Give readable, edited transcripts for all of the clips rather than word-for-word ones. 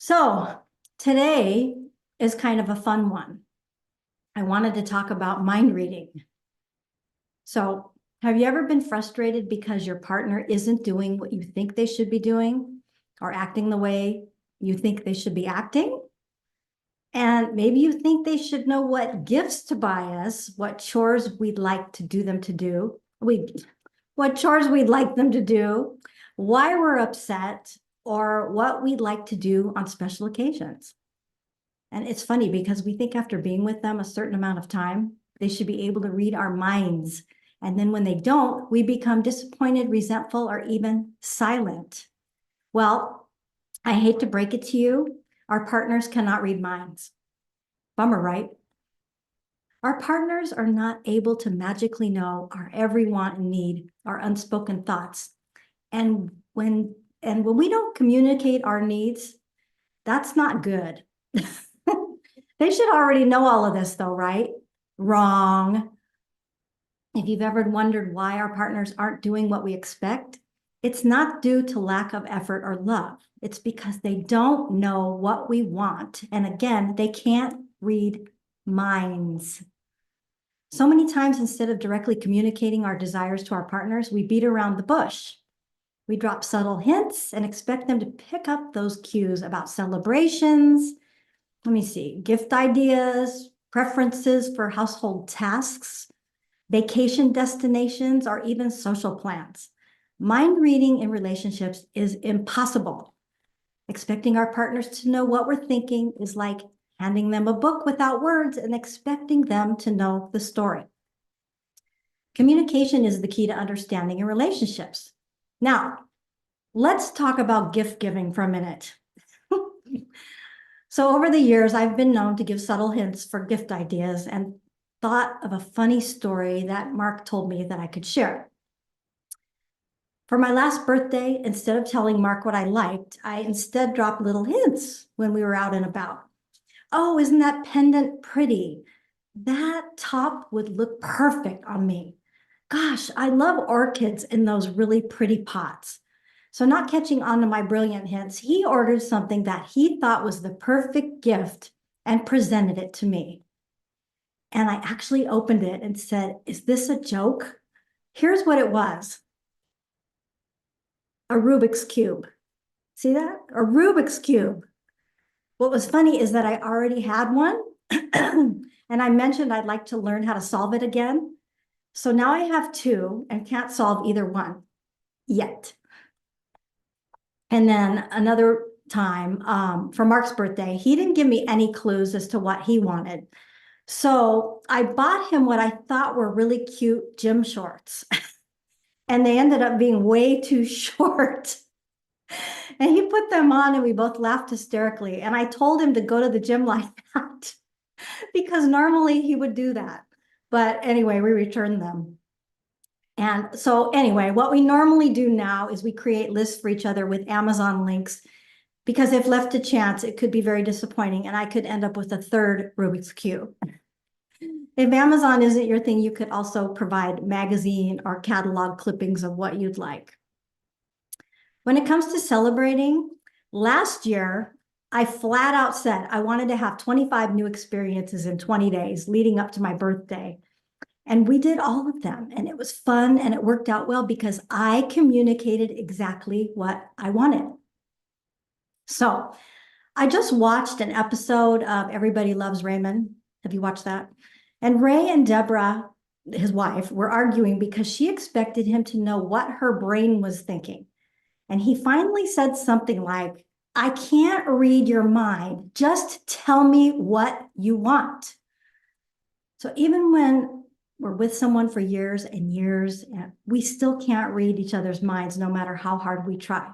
So today is kind of a fun one. I wanted to talk about mind reading. So have you ever been frustrated because your partner isn't doing what you think they should be doing or acting the way you think they should be acting? And maybe you think they should know what gifts to buy us, what chores we'd like to do them to do, what chores we'd like them to do, why we're upset, or what we'd like to do on special occasions. And it's funny because we think after being with them a certain amount of time, they should be able to read our minds. And then when they don't, we become disappointed, resentful, or even silent. Well, I hate to break it to you, our partners cannot read minds. Bummer, right? Our partners are not able to magically know our every want and need, our unspoken thoughts. And when we don't communicate our needs, that's not good. They should already know all of this though, right? Wrong. If you've ever wondered why our partners aren't doing what we expect, it's not due to lack of effort or love. It's because they don't know what we want. And again, they can't read minds. So many times, instead of directly communicating our desires to our partners, we beat around the bush. We drop subtle hints and expect them to pick up those cues about celebrations, gift ideas, preferences for household tasks, vacation destinations, or even social plans. Mind reading in relationships is impossible. Expecting our partners to know what we're thinking is like handing them a book without words and expecting them to know the story. Communication is the key to understanding in relationships. Now, let's talk about gift giving for a minute. So over the years, I've been known to give subtle hints for gift ideas and thought of a funny story that Mark told me that I could share. For my last birthday, instead of telling Mark what I liked, I instead dropped little hints when we were out and about. Oh, isn't that pendant pretty? That top would look perfect on me. Gosh, I love orchids in those really pretty pots. So not catching on to my brilliant hints, he ordered something that he thought was the perfect gift and presented it to me. And I actually opened it and said, "Is this a joke?" Here's what it was. A Rubik's Cube. See that? A Rubik's Cube. What was funny is that I already had one and I mentioned I'd like to learn how to solve it again. So now I have two and can't solve either one yet. And then another time for Mark's birthday, he didn't give me any clues as to what he wanted. So I bought him what I thought were really cute gym shorts. And they ended up being way too short. And he put them on and we both laughed hysterically. And I told him to go to the gym like that because normally he would do that. But anyway, we returned them. And so anyway, what we normally do now is we create lists for each other with Amazon links, because if left to chance, it could be very disappointing and I could end up with a third Rubik's Cube. If Amazon isn't your thing, you could also provide magazine or catalog clippings of what you'd like. When it comes to celebrating, last year, I flat out said I wanted to have 25 new experiences in 20 days leading up to my birthday. And we did all of them and it was fun and it worked out well because I communicated exactly what I wanted. So I just watched an episode of Everybody Loves Raymond. Have you watched that? And Ray and Deborah, his wife, were arguing because she expected him to know what her brain was thinking. And he finally said something like, "I can't read your mind. Just tell me what you want." So even when we're with someone for years and years, we still can't read each other's minds no matter how hard we try.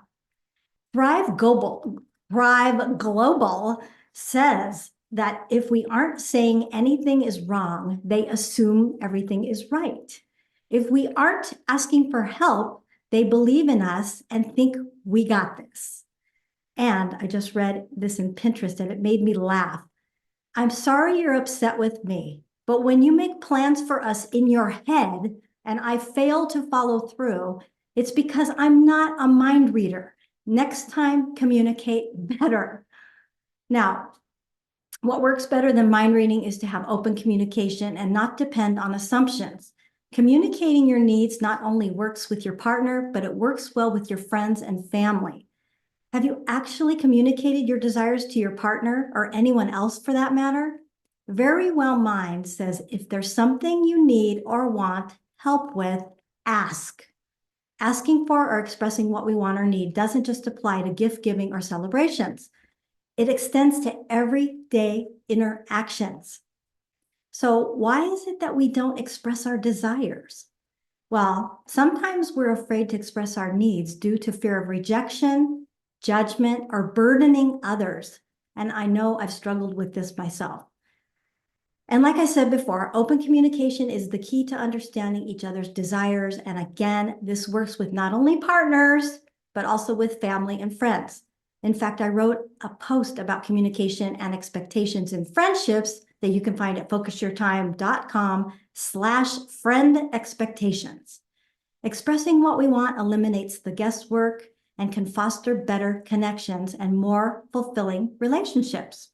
Thrive Global says that if we aren't saying anything is wrong, they assume everything is right. If we aren't asking for help, they believe in us and think we got this. And I just read this in Pinterest and it made me laugh. "I'm sorry you're upset with me, but when you make plans for us in your head and I fail to follow through, it's because I'm not a mind reader. Next time, communicate better." Now, what works better than mind reading is to have open communication and not depend on assumptions. Communicating your needs not only works with your partner, but it works well with your friends and family. Have you actually communicated your desires to your partner or anyone else for that matter? Very Well Mind says if there's something you need or want help with, ask. Asking for or expressing what we want or need doesn't just apply to gift giving or celebrations. It extends to everyday interactions. So why is it that we don't express our desires? Well, sometimes we're afraid to express our needs due to fear of rejection, judgment, or burdening others. And I know I've struggled with this myself. And like I said before, open communication is the key to understanding each other's desires. And again, this works with not only partners, but also with family and friends. In fact, I wrote a post about communication and expectations in friendships that you can find at focusyourtime.com/friend expectations. Expressing what we want eliminates the guesswork and can foster better connections and more fulfilling relationships.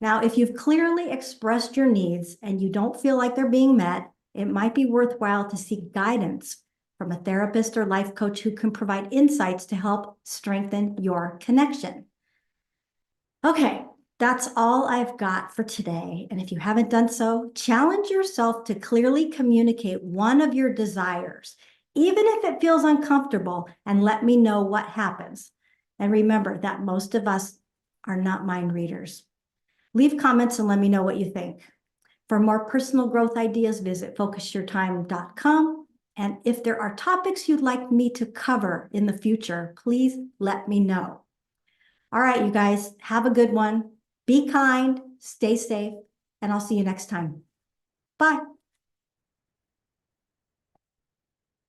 Now, if you've clearly expressed your needs and you don't feel like they're being met, it might be worthwhile to seek guidance from a therapist or life coach who can provide insights to help strengthen your connection. Okay, that's all I've got for today. And if you haven't done so, challenge yourself to clearly communicate one of your desires, even if it feels uncomfortable, and let me know what happens. And remember that most of us are not mind readers. Leave comments and let me know what you think. For more personal growth ideas, visit focusyourtime.com. And if there are topics you'd like me to cover in the future, please let me know. All right, you guys, have a good one. Be kind, stay safe, and I'll see you next time. Bye.